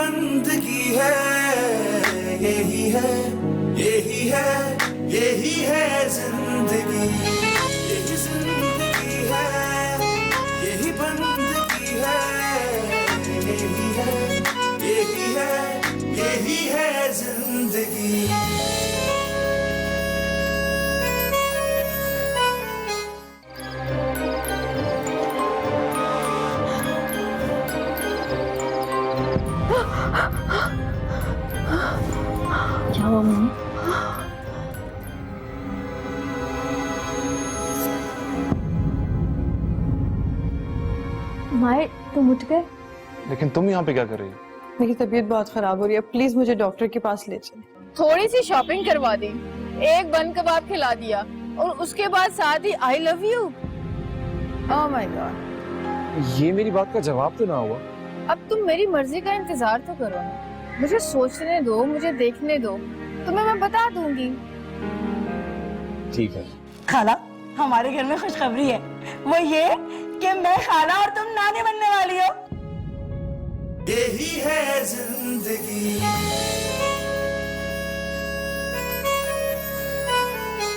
बंदगी है, यही है, यही है, यही है जिंदगी, यही जिंदगी है, यही बंदगी है, यही है, यही है, यही है जिंदगी। क्या हुआ मम्मी? माए, तुम उठ गए? लेकिन तुम यहाँ पे क्या कर रही हो? मेरी तबीयत बहुत खराब हो रही है, प्लीज मुझे डॉक्टर के पास ले चलें। थोड़ी सी शॉपिंग करवा दी, एक बन कबाब खिला दिया और उसके बाद साथ ही I love you. Oh my god. ये मेरी बात का जवाब तो ना हुआ। अब तुम मेरी मर्जी का इंतजार तो करो ना, मुझे सोचने दो, मुझे देखने दो, तुम्हें मैं बता दूंगी। ठीक है। खाला, हमारे घर में खुशखबरी है, वो ये कि मैं खाला और तुम नानी बनने वाली हो। यही है जिंदगी,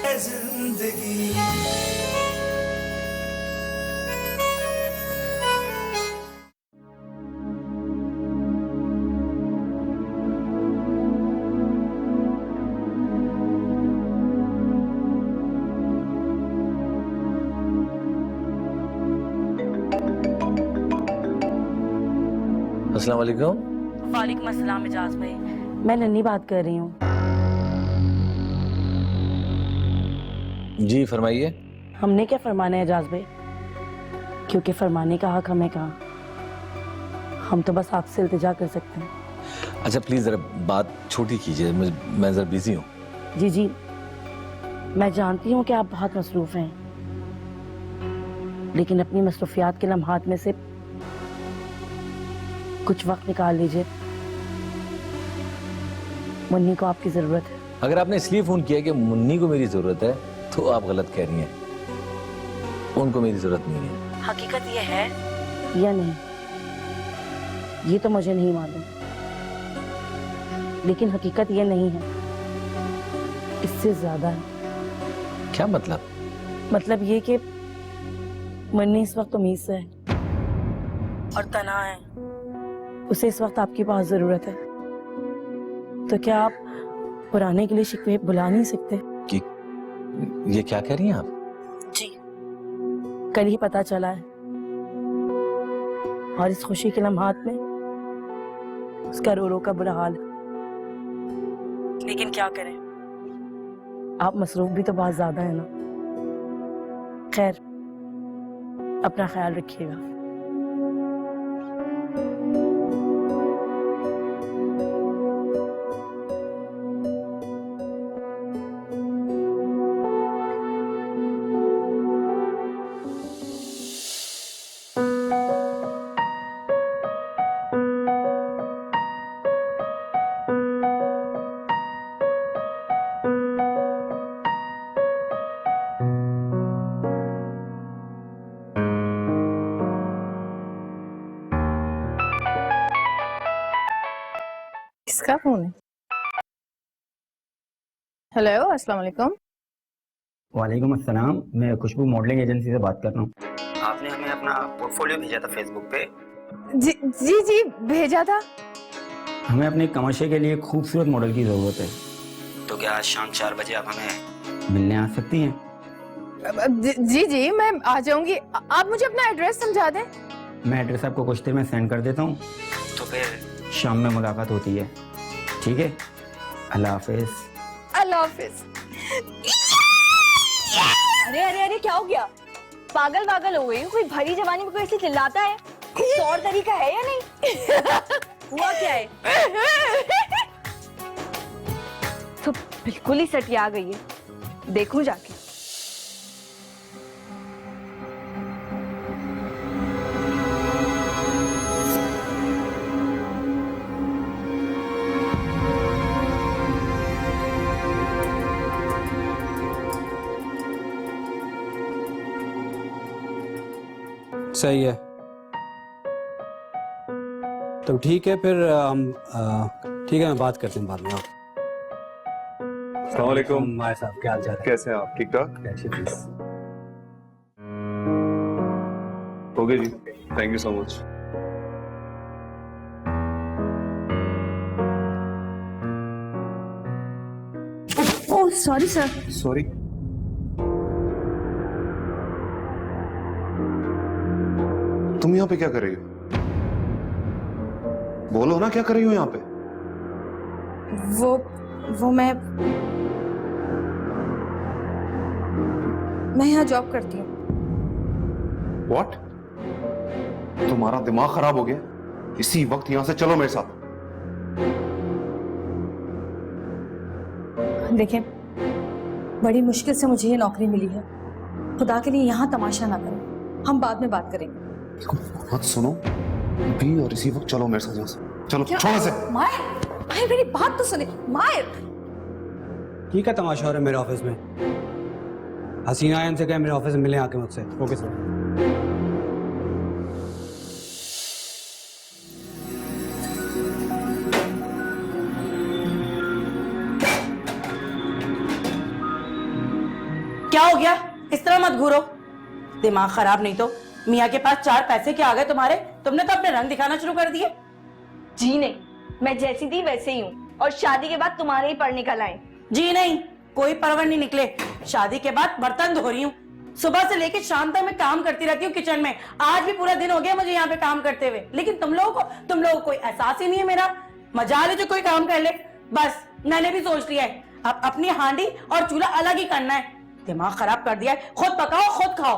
है जिंदगी। अस्सलाम वालेकुम। वालेकुम अस्सलाम एजाज भाई, मैं नन्ही बात कर रही हूँ। जी फरमाइए। हमने क्या फरमाना है एजाज भाई, क्योंकि फरमाने का हक हमें कहाँ, हम तो बस आपसे इल्तिजा कर सकते हैं। अच्छा प्लीज जरा बात छोटी कीजिए, मैं जरा बिजी हूँ। जी जी, मैं जानती हूँ कि आप बहुत मसरूफ हैं, लेकिन अपनी मसरूफियात के लम्हात में से कुछ वक्त निकाल लीजिए, मुन्नी को आपकी जरूरत है। अगर आपने इसलिए फोन किया कि मुन्नी को मेरी जरूरत है तो आप गलत कह रही हैं। उनको मेरी जरूरत नहीं है। हकीकत ये है या नहीं, ये तो मुझे नहीं मालूम, लेकिन हकीकत ये नहीं है, इससे ज्यादा है। क्या मतलब? मतलब ये कि मुन्नी इस वक्त उम्मीद से है और तन्हा है, उसे इस वक्त आपकी बहुत जरूरत है। तो क्या आप पुराने के लिए शिकवे भुला नहीं सकते? कि ये क्या कह रही हैं आप? जी, कल ही पता चला है और इस खुशी के लम्हात में उसका रो रो का बुरा हाल है, लेकिन क्या करें, आप मसरूफ भी तो बहुत ज्यादा है ना। खैर, अपना ख्याल रखिएगा। किसका फोन है? हेलो, अस्सलाम वालेकुम। वालेकुम अस्सलाम, मैं खुशबू मॉडलिंग एजेंसी से बात कर रहा हूँ। आपने हमें अपना पोर्टफोलियो भेजा था फेसबुक पे। जी जी जी, भेजा था। हमें अपने कमर्शियल के लिए खूबसूरत मॉडल की ज़रूरत है, तो क्या आज शाम 4 बजे आप हमें मिलने आ सकती हैं? जी जी, मैं आ जाऊंगी। आप मुझे अपना एड्रेस समझा दें। मैं एड्रेस आपको कुछ देर में सेंड कर देता हूँ, तो फिर शाम में मुलाकात होती है। ठीक है, अल्लाह हाफिज। अल्लाह हाफिज। अरे अरे अरे, क्या हो गया? पागल पागल हो गई हो? कोई भरी जवानी में कोई ऐसे चिल्लाता है? कुछ और तरीका है या नहीं? हुआ क्या है? तो बिल्कुल ही सटिया गई है, देखूं जाके। सही है, तो ठीक है फिर हम ठीक है, मैं बात करते हैं बाद में। अस्सलाम वालेकुम। भाई साहब क्या हाल चाल है? कैसे हैं आप? ठीक ठाक? कैसे हैं? हो गए जी, thank you so much. Oh sorry sir. Sorry. तुम यहाँ पे क्या कर रही हो? बोलो ना, क्या कर रही हो यहाँ पे? वो मैं यहाँ जॉब करती हूँ। What? तुम्हारा दिमाग खराब हो गया? इसी वक्त यहाँ से चलो मेरे साथ। देखिए, बड़ी मुश्किल से मुझे ये नौकरी मिली है। खुदा के लिए यहाँ तमाशा ना करें, हम बाद में बात करेंगे। मत सुनो भी, और इसी वक्त चलो मेरे साथ यहाँ से। चलो छोड़ से। मायर मेरी बात तो सुने। मायर ठीक है, तमाशा हो रहा है मेरे ऑफिस में। हसीना आयन से कहे मेरे ऑफिस में मिले आके मुझसे। Okay sir. क्या हो गया? इस तरह मत घूरो, दिमाग खराब नहीं तो मियाँ के पास 4 पैसे क्या आ गए तुम्हारे? तुमने तो अपने रंग दिखाना शुरू कर दिए। जी नहीं, मैं जैसी थी वैसे ही हूँ, और शादी के बाद तुम्हारे ही पर निकल आए। जी नहीं, कोई परवर नहीं निकले। शादी के बाद बर्तन धो रही हूँ, सुबह से लेकर शाम तक मैं काम करती रहती हूँ किचन में। आज भी पूरा दिन हो गया मुझे यहाँ पे काम करते हुए, लेकिन तुम लोगों को कोई एहसास ही नहीं है मेरा। मजा ले जो कोई काम कर ले। बस मैंने भी सोच लिया है, अब अपनी हांडी और चूल्हा अलग ही करना है। दिमाग खराब कर दिया है, खुद पकाओ खुद खाओ।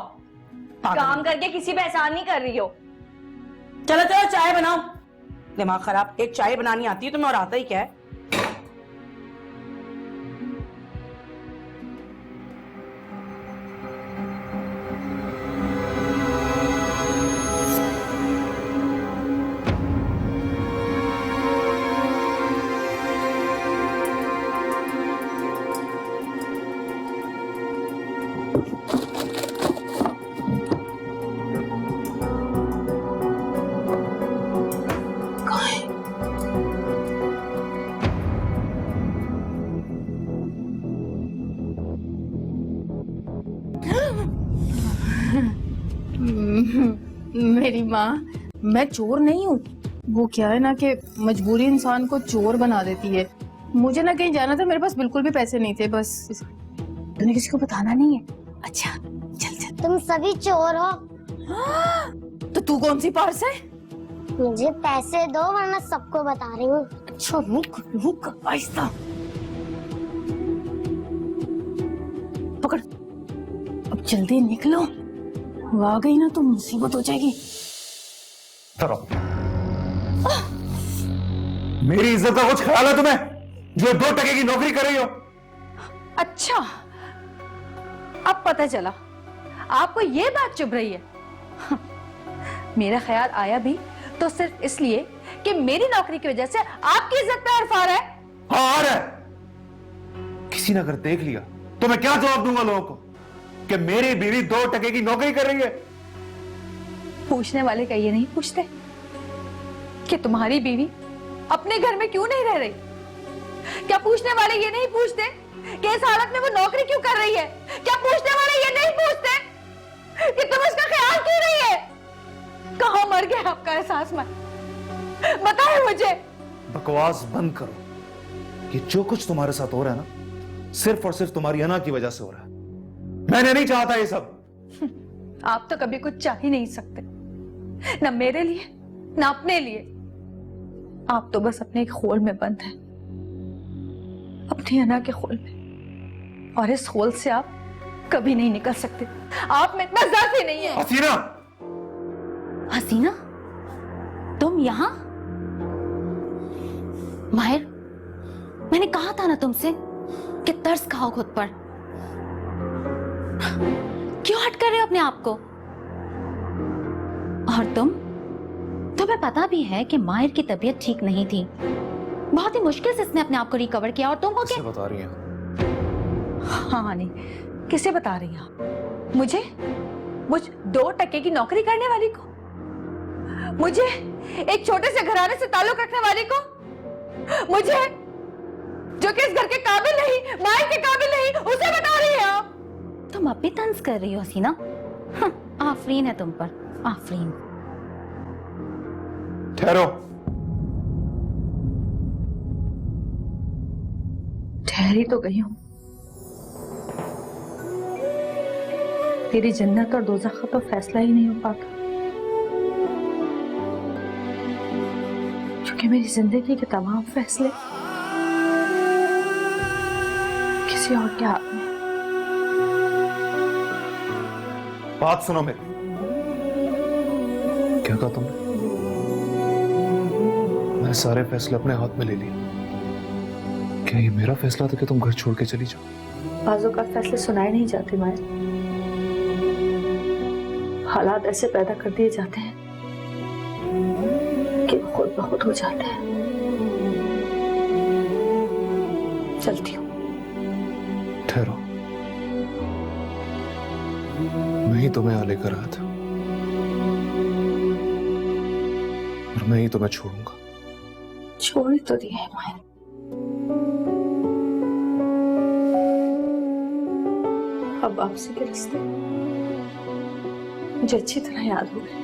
काम करके किसी पे एहसान नहीं कर रही हो। चलो चलो चाय बनाओ। दिमाग खराब, एक चाय बनानी आती है तुम्हें और आता ही क्या है? मेरी माँ, मैं चोर नहीं हूँ। वो क्या है ना कि मजबूरी इंसान को चोर बना देती है। मुझे ना कहीं जाना था, मेरे पास बिल्कुल भी पैसे नहीं थे। बस तूने किसी को बताना नहीं है? अच्छा चल चल। तुम सभी चोर हो। तो तू कौन सी पार्स है? मुझे पैसे दो वरना सबको बता रही हूँ। अच्छा रुक रुक, आहिस्ता पकड़। अब जल्दी निकलो, वो आ गई ना तो मुसीबत हो जाएगी। तरफ मेरी इज्जत का कुछ ख्याल है तुम्हें, जो 2 टके की नौकरी कर रही हो? अच्छा, अब पता चला आपको ये बात चुभ रही है। मेरा ख्याल आया भी तो सिर्फ इसलिए कि मेरी नौकरी की वजह से आपकी इज्जत पे हर्फ आ रहा है। हाँ आ रहा है। किसी ने अगर देख लिया तो मैं क्या जवाब दूंगा लोगों को कि मेरी बीवी 2 टके की नौकरी कर रही है? पूछने वाले का ये नहीं पूछते कि तुम्हारी बीवी अपने घर में क्यों नहीं रह रही? क्या पूछने वाले ये नहीं पूछते कि इस हालत में वो नौकरी क्यों कर रही है? क्या पूछने वाले ये नहीं पूछते कि तुम उसका ख्याल क्यों नहीं है? कहाँ मर गया आपका एहसास? में बताओ मुझे। बकवास बंद करो। कि जो कुछ तुम्हारे साथ हो रहा है ना, सिर्फ और सिर्फ तुम्हारी अना की वजह से हो रहा है। मैंने नहीं चाहता ये सब। आप तो कभी कुछ चाह ही नहीं सकते, ना मेरे लिए ना अपने लिए। आप तो बस अपने एक खोल में बंद हैं, अपनी अना के खोल में, और इस खोल से आप कभी नहीं निकल सकते। आप में इतना ज़र्फ ही नहीं है। हसीना! हसीना, तुम यहाँ? माहिर, मैंने कहा था ना तुमसे कि तरस खाओ खुद पर। क्यों हट कर रहे हो अपने आप को? और तुम्हें पता भी है कि माहिर की तबीयत ठीक नहीं थी। बहुत ही मुश्किल से इसने अपने आप को रिकवर किया, और तुमको क्या बता रही हैं? हाँ नहीं, किसे बता रही हैं? मुझे? मुझ 2 टके की नौकरी करने वाली को? मुझे, एक छोटे से घराने से ताल्लुक रखने वाली को, मुझे जो कि इस घर के काबिल नहीं, मायर के काबिल नहीं, उसे बता रही है आप। तुम अब भी तंज कर रही हो हसीना। हाँ, आफरीन है तुम पर, आफरीन। ठहरो। ठहरी तो गई हूं। तेरी जन्नत और दोज़ख का तो फैसला ही नहीं हो पाता, क्योंकि मेरी जिंदगी के तमाम फैसले किसी और के हाथ में। बात सुनो मेरी। क्या कहा तुमने? मैंने सारे फैसले अपने हाथ में ले लिए। क्या ये मेरा फैसला था कि तुम घर छोड़ के चली जाओ? बाजों का फैसले सुनाए नहीं जाते माए। हालात ऐसे पैदा कर दिए जाते हैं कि खुद ब खुद हो जाते हैं। चलती हूँ। ठहरो, मैं ही तुम्हें यहाँ लेकर आया था और मैं ही तुम्हें छोड़ूंगा। छोड़ ही तो दिया है माए। अब वापसी के रास्ते मुझे अच्छी तरह याद हो गए।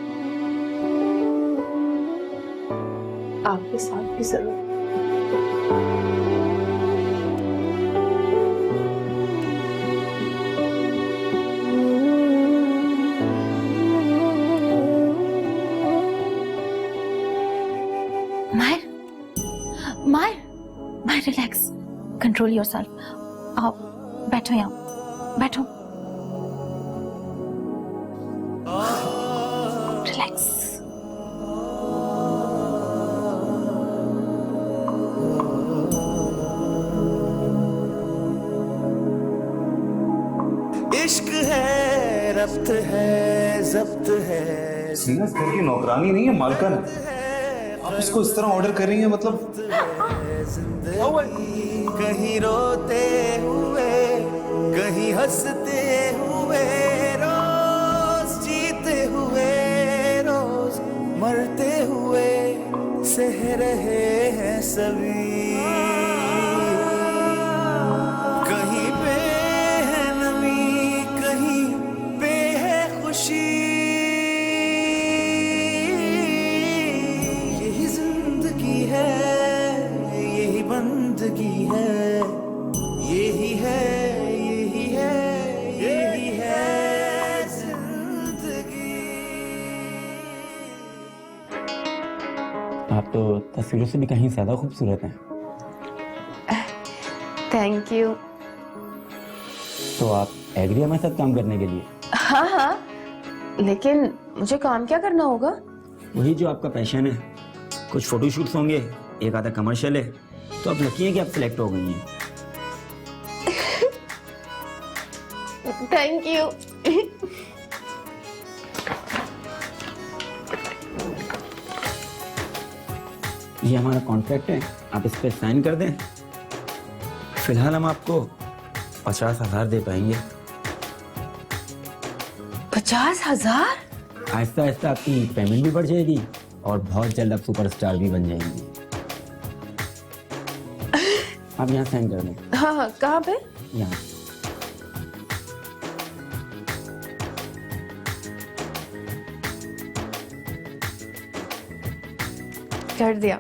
आपके साथ भी जरूर। मायर, मायर, मायर रिलैक्स, कंट्रोल योरसेल्फ। आओ बैठो, यहाँ बैठो, रिलैक्स। इश्क है, रब्त है, जब्त है। सीनस घर की नौकरानी नहीं है, मालकन है। आप इसको इस तरह ऑर्डर कर रही हैं, मतलब कहीं रोते हुए, कहीं हंसते हुए, रोज जीते हुए, रोज मरते हुए सह रहे हैं सभी। कहीं पे है नमी, कहीं पे है खुशी। यही जिंदगी है, यही बंदगी है, यही है, यही है, यही है जिंदगी। आप तो तस्वीरों से भी कहीं ज्यादा खूबसूरत हैं। Thank you. तो आप एग्री हैं मेरे साथ काम करने के लिए? हाँ हाँ, लेकिन मुझे काम क्या करना होगा? वही जो आपका पैशन है। कुछ फोटोशूट्स होंगे, एक आधा कमर्शियल है, तो आप लकी हैं कि आप सिलेक्ट हो गई हैं। Thank you. ये हमारा कॉन्ट्रैक्ट है, आप इस पे साइन कर दें। फिलहाल हम आपको 50,000 दे पाएंगे। 50,000? आहिस्ता आहिस्ता आपकी पेमेंट भी बढ़ जाएगी और बहुत जल्द आप सुपरस्टार भी बन जाएंगी। आप यहाँ साइन कर दें। हाँ हाँ, कहाँ पे? यहाँ। कर दिया।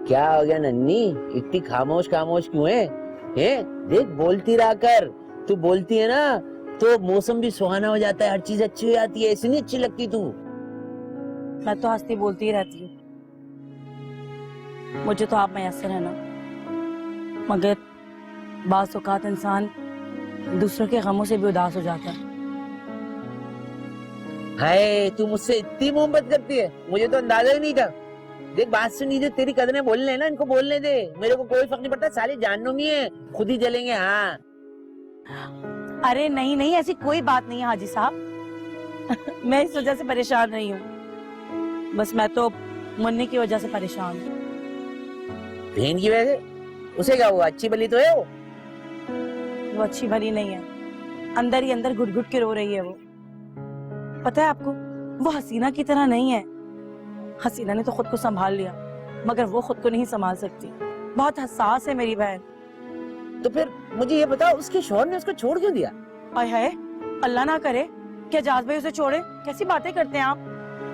क्या हो गया नन्नी, इतनी खामोश खामोश क्यों है? देख बोलती रहा कर। तू बोलती है ना तो मौसम भी सुहाना हो जाता है, हर चीज अच्छी हो जाती है। ऐसी नहीं अच्छी लगती तू? मैं तो हंसती बोलती ही रहती हूँ। मुझे तो आप मयसर है ना, मगर बाज़ औक़ात इंसान दूसरों के गमों से भी उदास हो जाता है। हाय, तू मुझसे इतनी मोहब्बत करती है, मुझे तो अंदाजा ही नहीं था। देख बात सुनी, जो तेरी कदरें बोलने ना, इनको बोलने दे। मेरे को कोई फर्क नहीं पड़ता, साले जानूंगी है, खुद ही जलेंगे। हाँ अरे नहीं नहीं, ऐसी कोई बात नहीं है हाजी साहब। मैं इस वजह से परेशान नहीं हूँ, बस मैं तो मुन्नी की वजह से परेशान हूँ। बहन की वजह से? उसे क्या हुआ? अच्छी भली तो है वो। वो अच्छी भली नहीं है, अंदर ही अंदर घुट घुट के रो रही है वो। पता है आपको, वो हसीना की तरह नहीं है। हसीना ने तो खुद को संभाल लिया, मगर वो खुद को नहीं संभाल सकती। बहुत हसास है मेरी बहन। तो फिर मुझे ये बताओ, उसके शौहर ने उसको छोड़ क्यों दिया? आय हाय, अल्लाह ना करे क्या जाज भाई उसे छोड़े। कैसी बातें करते हैं आप।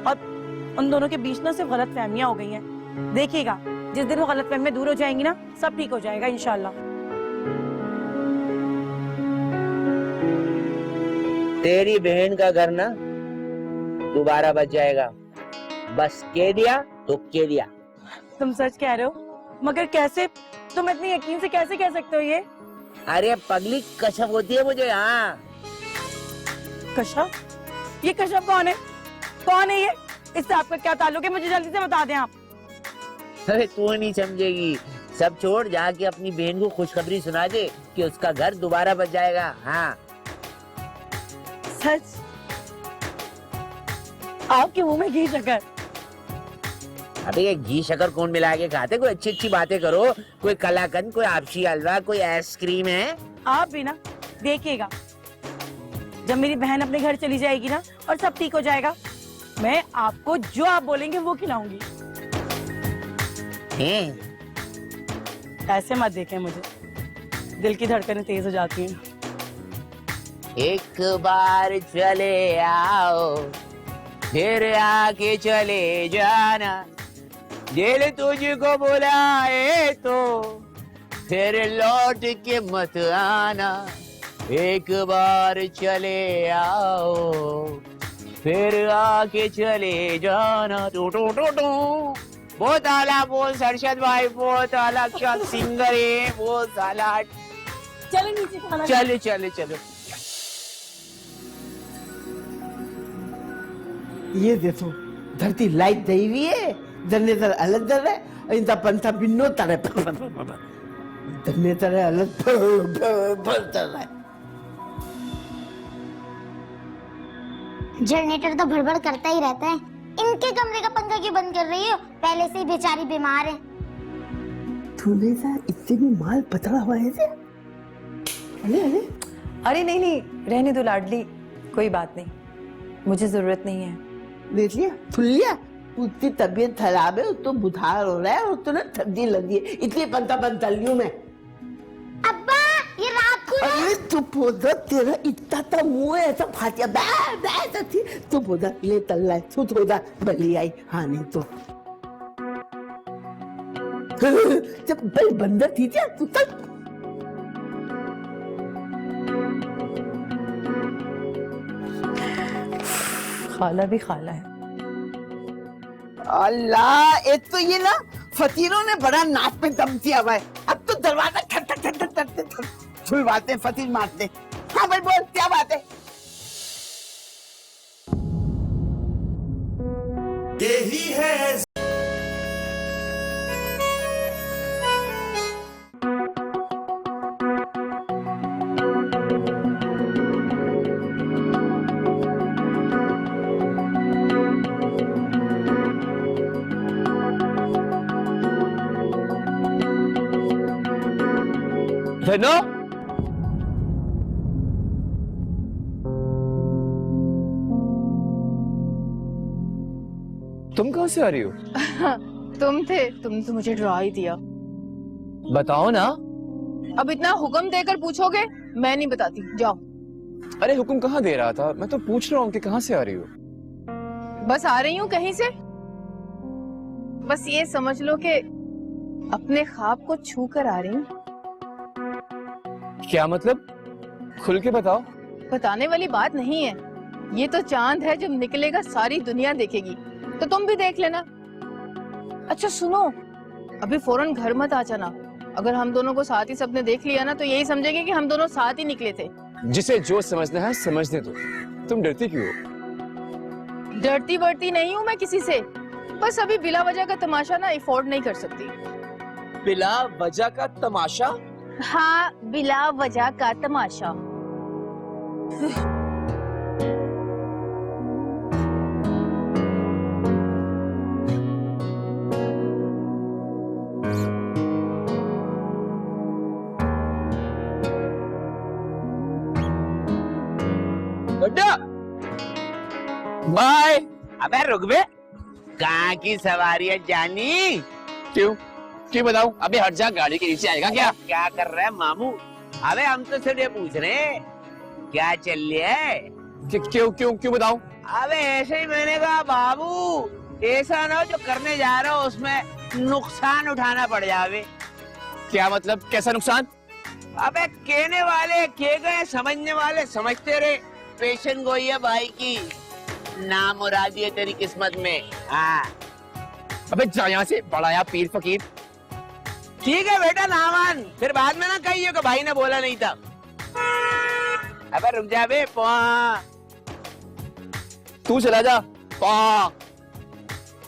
और उन दोनों के बीच ना सिर्फ गलत फहमियां हो गई हैं। देखिएगा जिस दिन वो गलत फहमियां दूर हो जाएंगी ना, सब ठीक हो जाएगा इंशाल्लाह। तेरी बहन का घर ना दोबारा बच जाएगा। बस कह दिया तो कह दिया। तुम सच कह रहे हो? मगर कैसे? तुम इतनी यकीन से कैसे कह सकते हो ये? अरे पगली, कशफ होती है मुझे। हाँ, कशफ? ये कशफ कौन है? कौन है ये? इससे आपका क्या ताल्लुक है? मुझे जल्दी से बता दें आप। अरे तू नहीं समझेगी। सब छोड़, जाके अपनी बहन को खुशखबरी सुना दे कि उसका घर दोबारा बच जाएगा। हाँ सच? आपके मुंह में घी शक्कर? अबे ये घी शक्कर कौन मिला के खाते? कोई अच्छी अच्छी बातें करो। कोई कलाकंद, कोई आपसी हलवा, कोई आइसक्रीम है। आप भी ना देखिएगा, जब मेरी बहन अपने घर चली जाएगी ना और सब ठीक हो जाएगा, मैं आपको जो आप बोलेंगे वो खिलाऊंगी। ऐसे मत देखें मुझे, दिल की धड़कनें तेज हो जाती हैं। एक बार चले आओ, फिर आके चले जाना। दिल तुझको बुलाए तो फिर लौट के मत आना। एक बार चले आओ, फिर आके चले जाना। टू टू टू टू। बहुत आला बोल सरशद भाई, बहुत आला। क्या सिंगर है, बहुत आला। चलो नीचे खाना। चलो चलो चलो। ये देखो, धरती लाइट दई हुई है, जनरेटर अलग दर है, और इनका पंथा बिन्नो तरह जनरेटर अलग तर है। जनरेटर तो भड़बड़ करता ही रहता है। इनके कमरे का पंखा क्यों बंद कर रही हो? पहले से ही बेचारी बीमार है। तूने इतने में माल पतला हुआ है। अरे अरे अरे नहीं नहीं, रहने दो लाडली, कोई बात नहीं, मुझे जरूरत नहीं है। देख लिया, सुन लिया, उसकी तबीयत खराब है, तो बुखार हो रहा है और तो ना ठंडी लगी है, इसलिए पंखा बंद कर लियो मैं। अब्बा ये रात को अरे तू पोधा, तेरा इतना तो मुंह है ऐसा फाटिया बैठ थी। तू पोधा ले तल्ला है, तू थोड़ा बली आई। हाँ नहीं तो जब बल बंदर थी क्या तू तक। खाला भी खाला है। अल्लाह, एक तो ये ना फकीरों ने बड़ा नाक पे दम दिया हुआ है। अब तो दरवाजा ठक ठक ठक ठक ठक खुलवाते हैं, फकीर मारते। हाँ भाई बोल, क्या बात है? यही है धनो। तुम कहाँ से आ रही हो? तुम थे, तुम तो मुझे डरा ही दिया। बताओ ना। अब इतना हुक्म देकर पूछोगे? मैं नहीं बताती, जाओ। अरे हुक्म कहाँ दे रहा था, मैं तो पूछ रहा हूँ कि कहाँ से आ रही हो। बस आ रही हूँ कहीं से। बस ये समझ लो कि अपने ख्वाब को छू कर आ रही हूँ। क्या मतलब? खुल के बताओ। बताने वाली बात नहीं है, ये तो चांद है, जब निकलेगा सारी दुनिया देखेगी, तो तुम भी देख लेना। अच्छा सुनो, अभी फौरन घर मत आ जाना। अगर हम दोनों को साथ ही सबने देख लिया ना, तो यही समझेंगे कि हम दोनों साथ ही निकले थे। जिसे जो समझना है समझने दो। तुम डरती क्यों हो? डरती बढ़ती नहीं हूँ मैं किसी से, बस अभी बिला वजह का तमाशा ना अफोर्ड नहीं कर सकती। बिला वजह का तमाशा? हाँ, बिला वजह का तमाशा। बाय। अबे रुक बे, कहाँ की सवारी है जानी? क्यों क्यों बताऊं? अबे हट जा, गाड़ी के नीचे आएगा क्या? क्या कर रहा है मामू? अबे हम तो सिर्फ ये पूछ रहे हैं क्या चल रहा है। क्यों क्यों क्यों बताऊं? अबे ऐसे ही मैंने कहा बाबू, ऐसा ना हो जो करने जा रहा हो उसमें नुकसान उठाना पड़ जावे। क्या मतलब, कैसा नुकसान? अबे कहने वाले कह गए, समझने वाले समझते रहे। पेशन गोई है भाई की, नाम मुरादी है तेरी किस्मत में। हाँ अबे जा यहाँ से, बड़ाया पीर फकीर। ठीक है बेटा, ना मान, फिर बाद में ना कहिए कि भाई ने बोला नहीं था। अबे रुक जा बे, तू चला जा।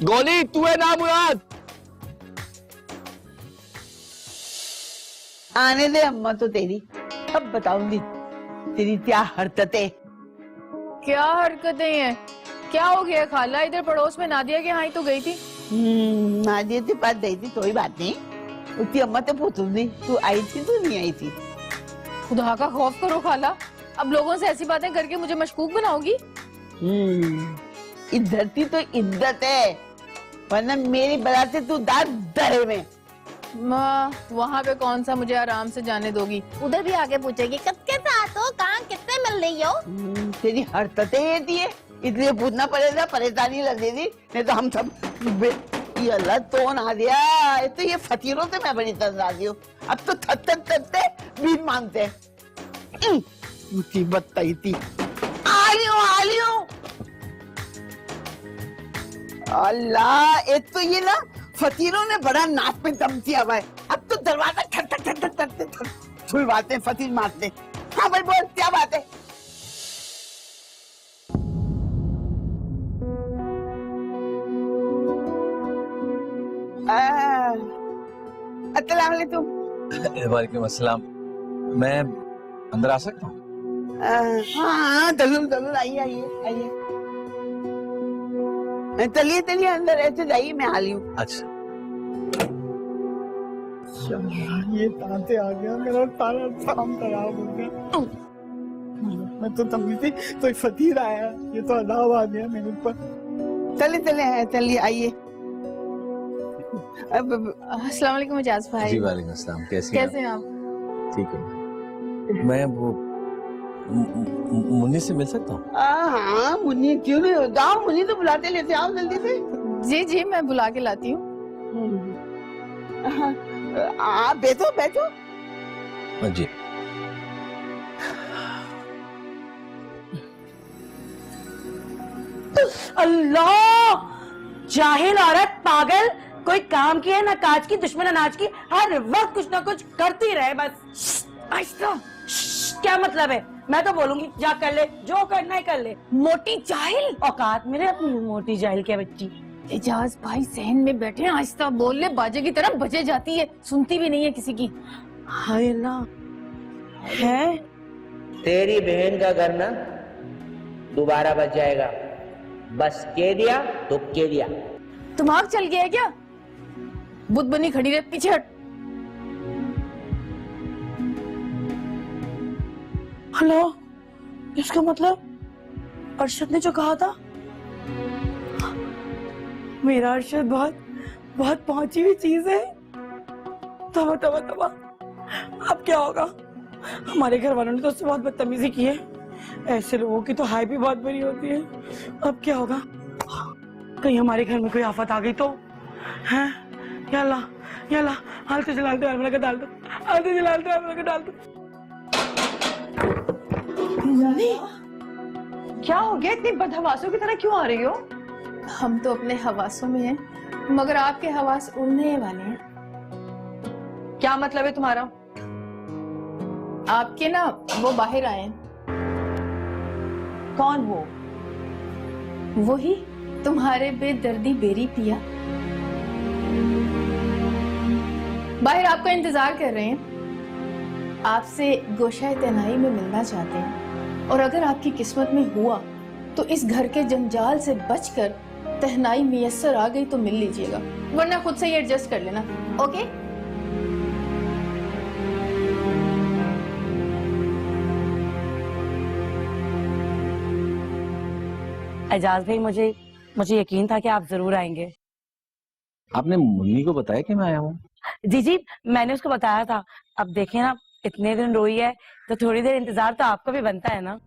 गोली तू है ना मुराद। आने दे अम्मा तो तेरी, अब बताऊंगी तेरी क्या हरकतें। क्या हरकतें हैं? क्या हो गया खाला? इधर पड़ोस में नादिया के यहाँ ही तो गई थी। नादिया के पास गई थी, कोई बात नहीं। उसकी अम्मा तो पूछूंगी तू आई थी तो नहीं आई थी। खुदा का खौफ करो खाला, अब लोगों से ऐसी बातें करके मुझे मशकूक बनाओगी। इधर थी तो इज्जत है, वरना मेरी बला से तू दाद दरे में। माँ वहाँ पे कौन सा मुझे आराम से जाने दोगी? उधर भी आगे पूछेगी किसके साथ हो, कहाँ किससे मिल रही हो। तेरी हरकतें ये थी, इसलिए पूछना पड़ेगा, परेशानी लगेगी, नहीं तो हम सब ये अल्लाह तो ना दिया। तो ये फकीरों से मैं बड़ी तंजादी हूँ, अब तो थकते भीख मांगते हैं। मुसीबत तई थी। आलियो अल्लाह, एक तो ये ना फकीरों ने बड़ा नाक पे दम किया हुआ है, अब तो दरवाजा खट छुलवाते फकीर मारते। हाँ भाई बोल, क्या बात है? अस्सलाम वालेकुम। वालेकुम अस्सलाम। मैं अंदर आ सकता हूँ? हाँ जरूर आइए आइए। चलिए अंदर, ऐसे जाइए, मैं आ रही हूँ। अच्छा। ये तांते आ गया, मेरा सारा काम खराब हो गया। मैं तो समझी थी कोई फकीर आया, ये तो अदाब आ गया मेरे ऊपर। चलिए आइए। अस्सलाम वालेकुम मुजाज भाई। जी वालेकुम अस्सलाम। कैसे हैं आप? ठीक है। मैं वो मुन्नी से मिल सकता हूँ? हाँ मुन्नी, क्यों नहीं, जाओ मुन्नी तो बुलाते, लेते आओ जल्दी से। जी मैं बुला के लाती हूँ। आप बैठो। जी। अल्लाह, जाहिल औरत, पागल, कोई काम की है ना काज की, दुश्मन अनाज की, हर वक्त कुछ ना कुछ करती रहे बस। क्या मतलब है? मैं तो बोलूंगी जा कर ले, जो करना है कर ले। मोटी जाहिल, औकात मेरे अपनी मोटी जाहिल क्या बच्ची। एजाज भाई सहन में बैठे, आहिस्ता बोल ले, बाजे की तरह बजे जाती है, सुनती भी नहीं है किसी की। हाय अल्लाह। है तेरी बहन का घर ना दोबारा बच जाएगा, बस कह दिया तो कह दिया। दिमाग चल गया है क्या? बुत बनी खड़ी रहे, पीछे हट। हेलो, इसका मतलब अरशद ने जो कहा था, मेरा अरशद बहुत पहुंची हुई चीज है। तबा अब क्या होगा? हमारे घर वालों ने तो उससे बहुत बदतमीजी की है, ऐसे लोगों की तो हाय भी बहुत बड़ी होती है। अब क्या होगा? कहीं हमारे घर में कोई आफत आ गई तो? हैं? या अल्लाह, हालते जलाल दो, अलमला का डाल दो, हालते जलाल दो, अलमला का डाल दो। क्या हो गया? इतनी बदहवासों की तरह क्यों आ रही हो? हम तो अपने हवासों में हैं, मगर आपके हवास उड़ने वाले हैं। क्या मतलब है तुम्हारा? आपके ना वो बाहर आए हैं। कौन वो? वही तुम्हारे बेदर्दी बेरी पिया, बाहर आपका इंतजार कर रहे हैं, आपसे गोशाए तन्हाई में मिलना चाहते हैं। और अगर आपकी किस्मत में हुआ तो इस घर के जंजाल से बचकर तहनाई मियस्सर आ गई तो मिल लीजिएगा, वरना खुद से ही एडजस्ट कर लेना। ओके? एजाज भाई, मुझे यकीन था कि आप जरूर आएंगे। आपने मुन्नी को बताया कि मैं आया हूँ? जी जी, मैंने उसको बताया था। अब देखें ना, इतने दिन रोई है तो थोड़ी देर इंतजार तो आपको भी बनता है ना।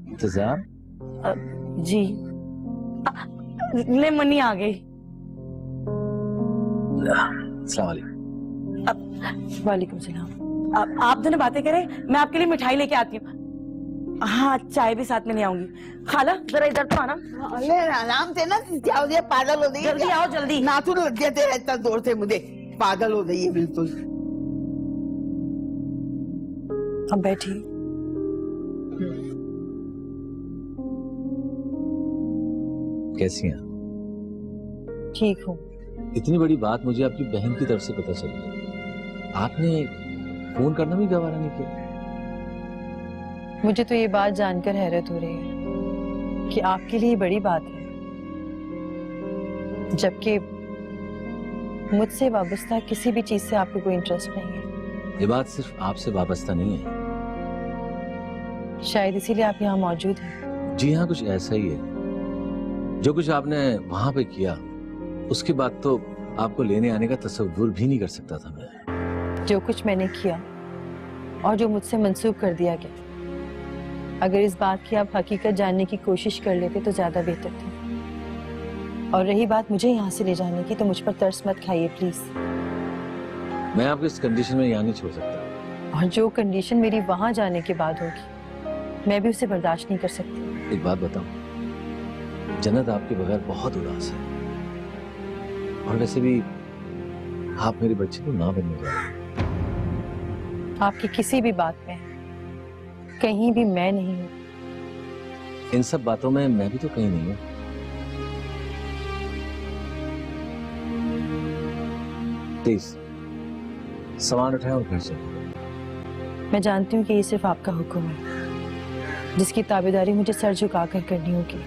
इंतजार? जी। ले मुन्नी आ गई। अस्सलाम वालेकुम। वालेकुम सलाम। आप दोनों बातें करें, मैं आपके लिए मिठाई लेके आती हूँ। हाँ, चाय भी साथ में ले आऊंगी। खाला जरा इधर तो आना। अरे आराम से ना, जाओ ये पागल हो गई है। जल्दी आओ, जल्दी। नाखून लग गए थे इतना जोर से मुझे, पागल हो गई है बिल्कुल। अब बैठी। कैसी हैं? ठीक हूँ। इतनी बड़ी बात मुझे आपकी बहन की तरफ से पता चली, आपने फोन करना भी गवारा नहीं किया। मुझे तो ये बात जानकर हैरत हो रही है कि आपके लिए बड़ी बात है, जबकि मुझसे वाबस्ता किसी भी चीज से आपको कोई इंटरेस्ट नहीं है। ये बात सिर्फ आपसे वाबस्ता नहीं है। शायद इसीलिए आप यहाँ मौजूद हैं। जी हाँ, कुछ ऐसा ही है। जो कुछ आपने वहां पे किया, उसके बाद तो आपको लेने आने का तसव्वुर भी नहीं कर सकता था मैं। जो कुछ मैंने किया और जो मुझसे मंसूब कर दिया गया, अगर इस बात की आप हकीकत जानने की कोशिश कर लेते तो ज्यादा बेहतर था। और रही बात मुझे यहाँ से ले जाने की, तो मुझ पर तरस मत खाइए प्लीज। मैं आपको इस कंडीशन में यहाँ नहीं छोड़ सकता। और जो कंडीशन मेरी वहां जाने के बाद होगी, मैं भी उसे बर्दाश्त नहीं कर सकती। एक बात बताऊं, जन्नत आपके बगैर बहुत उदास है। और वैसे भी आप मेरे बच्चे को ना बनने जा रहे। आपकी किसी भी बात में कहीं भी मैं नहीं हूँ। इन सब बातों में मैं भी तो कहीं नहीं हूँ। प्लीज सामान उठाएं और घर चलें। मैं जानती हूँ कि ये सिर्फ आपका हुक्म है, जिसकी ताबेदारी मुझे सर झुकाकर करनी होगी।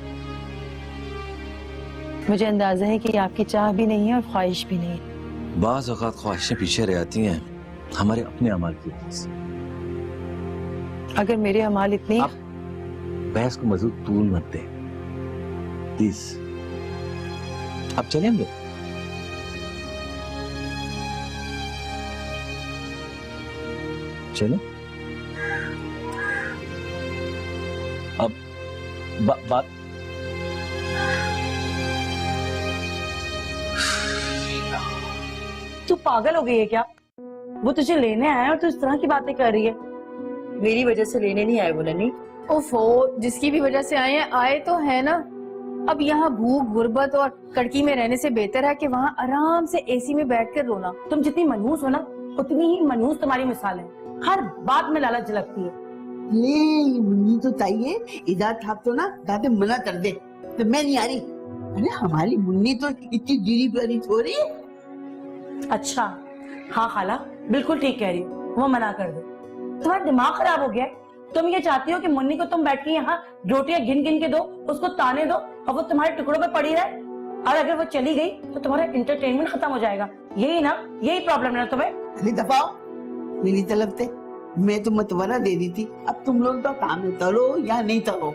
मुझे अंदाजा है कि ये आपकी चाह भी नहीं है और ख्वाहिश भी नहीं है। बाज़ औक़ात ख्वाहिशें पीछे रह जाती हैं हमारे अपने अमाल की वजह से। अगर मेरे अमाल इतने, आप बहस को मज़ीद तूल मत दें प्लीज। आप चलेंगे? चलें? अब बात तू पागल हो गई है क्या? वो तुझे लेने आया और तू इस तरह की बातें कर रही है। मेरी वजह से लेने नहीं आए वो नन्ही। ओफो, जिसकी भी वजह से आए हैं, आए तो है ना। अब यहाँ भूख गुर्बत और कड़की में रहने से बेहतर है कि वहाँ आराम से एसी में बैठकर रोना। तुम जितनी मनहूस हो ना, उतनी ही मनहूस तुम्हारी मिसाल है। हर बात में लालच झलकती है। ये मुन्नी तो चाहिए, इधर था तो ना दादे मना कर दे तो मैं नहीं आ रही। अरे हमारी मुन्नी तो इतनी जीरी प्यारी थोड़ी है। अच्छा हाँ खाला, बिल्कुल ठीक कह रही हो, वो मना कर दो। तुम्हारा दिमाग खराब हो गया है। तुम ये चाहती हो कि मुन्नी को तुम बैठ के यहाँ रोटियां गिन गिन के दो, उसको ताने दो और वो तुम्हारे टुकड़ों पे पड़ी रहे। और अगर वो चली गई तो तुम्हारा इंटरटेनमेंट खत्म हो जाएगा। यही ना, यही प्रॉब्लम है ना तुम्हें? अरे दफाओ मेरी तरफ से। मैं तो मतवरा दे दी थी, अब तुम लोग तो काम में तरो या नहीं तरो।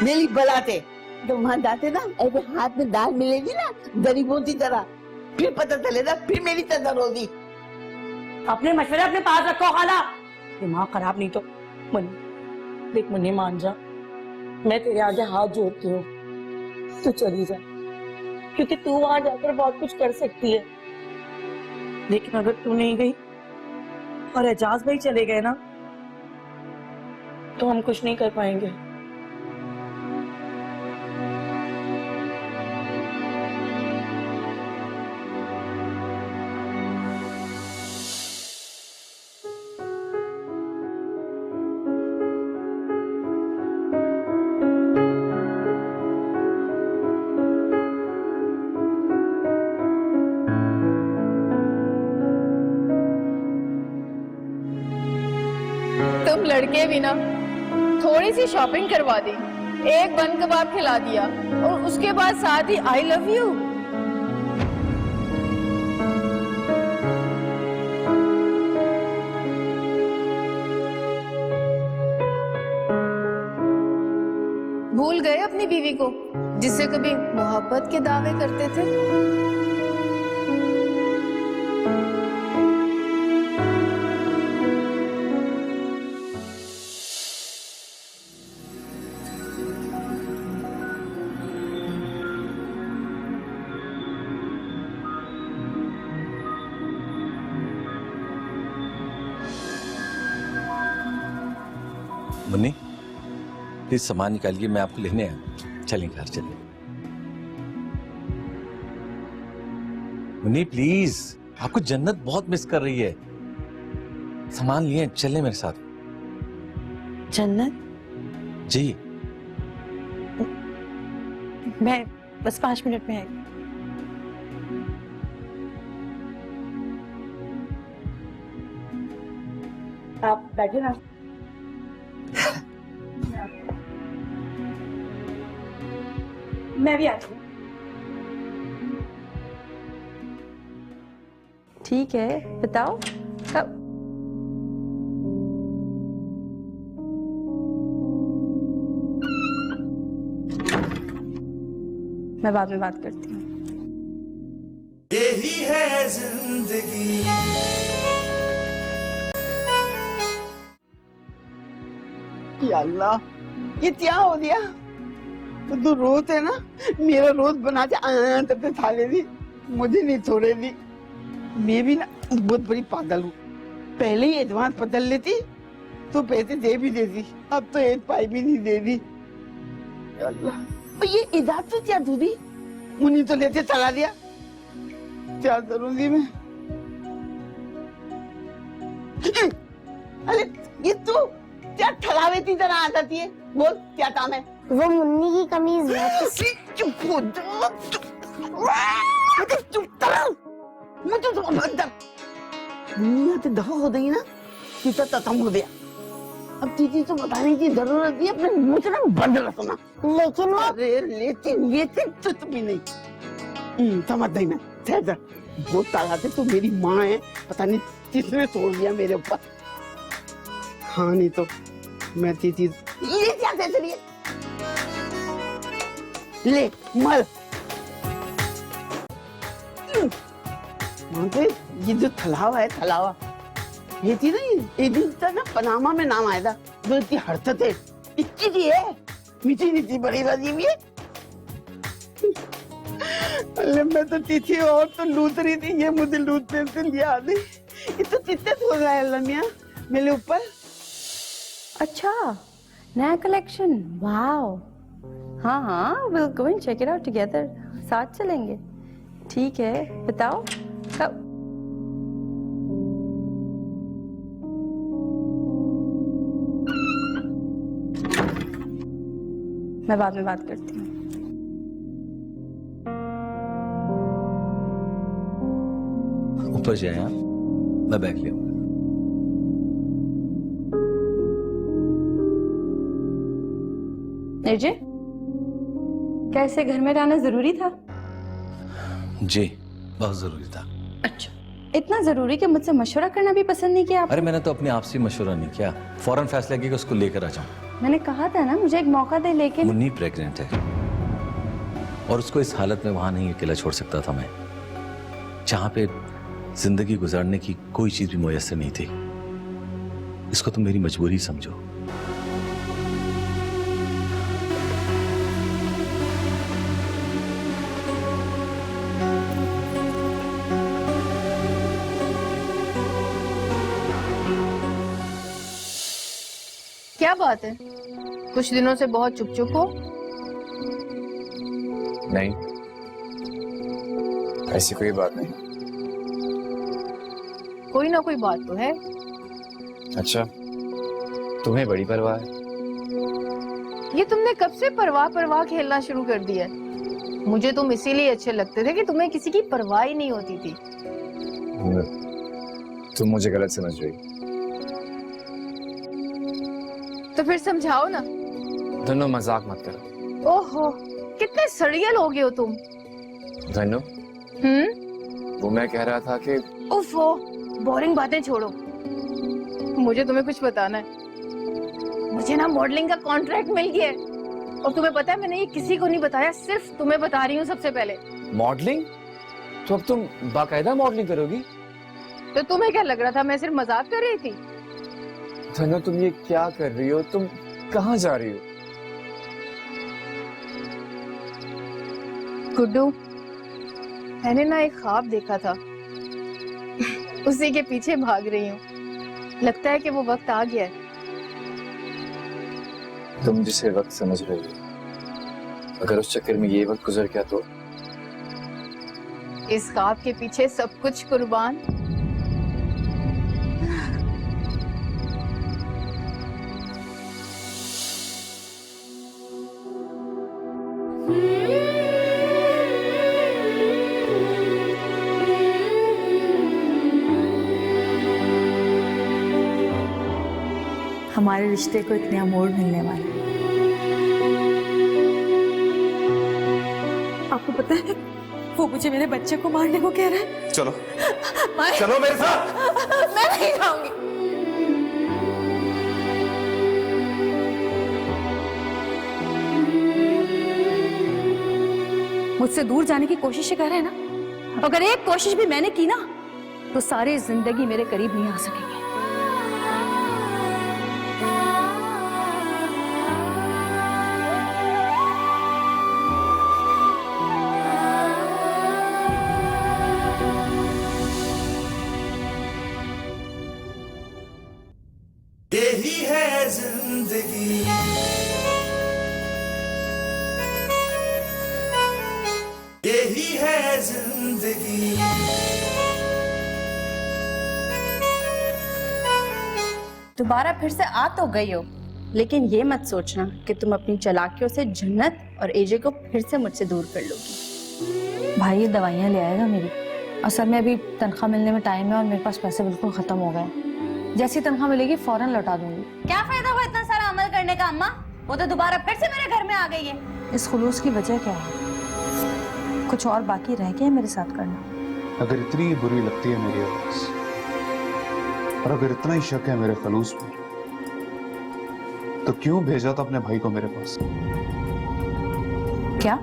मेरी बलाते तो वहां जाते ना, ऐसे हाथ में दाल मिलेगी ना गरीबों की तरह, फिर पता चलेगा, फिर मेरी कदर होगी। अपने मशवरे अपने पास रखो खाला, दिमाग खराब नहीं तो। मुन्नी देख, मुन्नी मान जा, मैं तेरे आगे हाथ जोड़ती हूँ, तू चली जा, क्योंकि तू वहां जाकर बहुत कुछ कर सकती है। लेकिन अगर तू नहीं गई और एजाज भाई चले गए ना, तो हम कुछ नहीं कर पाएंगे। तुम लड़के भी ना थोड़ी सी शॉपिंग करवा दी, एक बन कबाब खिला दिया और उसके बाद साथ ही आई लव यू। भूल गए अपनी बीवी को जिससे कभी मोहब्बत के दावे करते थे? मुन्नी प्लीज सामान निकालिए, मैं आपको लेने आया। चलें घर चलें। मुन्नी प्लीज, आपको जन्नत बहुत मिस कर रही है। सामान लिए, चलें मेरे साथ। जन्नत? जी। मैं बस 5 मिनट में आई। आप बैठे ना। मैं भी आती हूँ। ठीक है, बताओ कब? मैं बाद में बात करती हूँ। यही है जिंदगी। या अल्लाह, ये क्या हो गया? तो रोज है ना, मेरा रोज बना के थाले दी, मुझे नहीं छोड़े दी। मैं भी ना बहुत बड़ी पागल हूँ। पहले ही एडवांस बदल लेती तो पैसे दे भी देती, अब तो एक पाई भी नहीं दे दी। या अल्लाह, और ये इजाजत तो क्या दूधी, मुन्नी तो लेते चला दिया। क्या करूंगी मैं? अरे ये तू क्या ठलावे की तरह आ जाती है? बोल क्या काम है? वो मुन्नी की कमीज वापस। चुप हो जा, चुप करो। मुझे तो बंदर मुन्नी तो दफा हो गई ना, कितना खत्म हो गया। अब चीजें तो बताने की जरूरत नहीं, अपने मुंह से ना बंद रखना। लेकिन अरे लेकिन तो भी नहीं समझ नहीं मैं। ठहर, बहुत ताकत है, तू मेरी माँ है, पता नहीं किसने छोड़ दिया मेरे ऊपर। हाँ नहीं तो मैं चीज ये क्या कहते रही है? ले मल। ये जो थलावा है, थलावा ये थी ना, ये दिन तक ना पनामा में नाम आया था। जो इतनी हरकत है, इतनी सी है, मीठी मीठी बड़ी बाजी भी है। अरे मैं तो तीथी और तो लूट रही थी, ये मुझे लूटने से लिया दी। ये तो चित्ते हो रहा है लमिया मेरे ऊपर। अच्छा, नया कलेक्शन, वाओ। हाँ हाँ, will go and check it out together. साथ चलेंगे। ठीक है, बताओ कब? मैं बाद में बात करती हूँ। ऊपर जाए, हाँ? मैं बैग ले आऊंगा। निर्जय, कैसे घर में रहना जरूरी था? जी, बहुत जरूरी था। अच्छा, इतना जरूरी कि मुझसे मशवरा करना भी पसंद नहीं किया आप? अरे मैंने तो अपने आप से मशवरा नहीं किया, फौरन फैसला किया कि उसको लेकर आ जाऊं। मैंने कहा था ना, मुझे एक मौका दे, लेकिन मुन्नी प्रेग्नेंट है और उसको इस हालत में वहां नहीं अकेला छोड़ सकता था मैं, जहां पे जिंदगी गुजारने की कोई चीज भी मुयस्सर नहीं थी। इसको तुम मेरी मजबूरी समझो। क्या बात है, कुछ दिनों से बहुत चुप चुप हो? नहीं, ऐसी कोई बात नहीं। कोई ना कोई बात तो है। अच्छा, तुम्हें बड़ी परवाह है? ये तुमने कब से परवाह परवाह खेलना शुरू कर दिया? मुझे तुम इसीलिए अच्छे लगते थे कि तुम्हें किसी की परवाह ही नहीं होती थी। तुम मुझे गलत समझ रही। तो फिर समझाओ ना। धनु, मजाक मत करो। ओहो, कितने सड़ियल हो गए हो तुम। धनु, वो मैं कह रहा था कि उफ़ो, बोरिंग बातें छोड़ो, मुझे तुम्हें कुछ बताना है। मुझे ना मॉडलिंग का कॉन्ट्रैक्ट मिल गया है। और तुम्हें पता है मैंने ये किसी को नहीं बताया, सिर्फ तुम्हें बता रही हूँ सबसे पहले। मॉडलिंग? तो अब तुम बाकायदा मॉडलिंग करोगी? तो तुम्हें क्या लग रहा था मैं सिर्फ मजाक कर रही थी? धनु तुम ये क्या कर रही हो? तुम कहाँ जा रही हो? गुड्डू, मैंने ना एक ख्वाब देखा था, उसी के पीछे भाग रही हूँ। लगता है कि वो वक्त आ गया है। तुम जिसे वक्त समझ रही हो, अगर उस चक्कर में ये वक्त गुजर गया तो? इस ख्वाब के पीछे सब कुछ कुर्बान। हमारे रिश्ते को एक नया मोड़ मिलने वाला है। आपको पता है वो मुझे मेरे बच्चे को मारने को कह रहा है। चलो चलो मेरे साथ। मैं नहीं जाऊंगी। मुझसे दूर जाने की कोशिश कर रहे हैं ना, अगर एक कोशिश भी मैंने की ना तो सारी जिंदगी मेरे करीब नहीं आ सकेंगे। यही है जिंदगी, यही है जिंदगी। दोबारा फिर से आ तो गई हो, लेकिन ये मत सोचना कि तुम अपनी चालाकियों से जन्नत और एजे को फिर से मुझसे दूर कर लोगी। भाई ये दवाइयाँ ले आएगा मेरी। असल में अभी तनख्वाह मिलने में टाइम है और मेरे पास पैसे बिल्कुल खत्म हो गए। जैसी तनख्वाह मिलेगी फौरन लौटा दूंगी। क्या फायदा हुआ इतना सारा अमल करने का अम्मा? वो तो दोबारा फिर से मेरे घर में आ गई है। इस खुलूस की वजह क्या है? कुछ और बाकी रह गया है मेरे साथ करना? अगर इतनी बुरी लगती है मेरी आवाज और अगर इतना ही शक है मेरे खलूस पर, तो क्यों भेजा था अपने भाई को मेरे पास? क्या?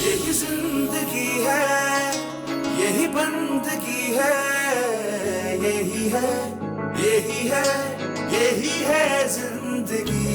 यही जिंदगी है, यही बंदगी है, यही है, यही है, यही है जिंदगी।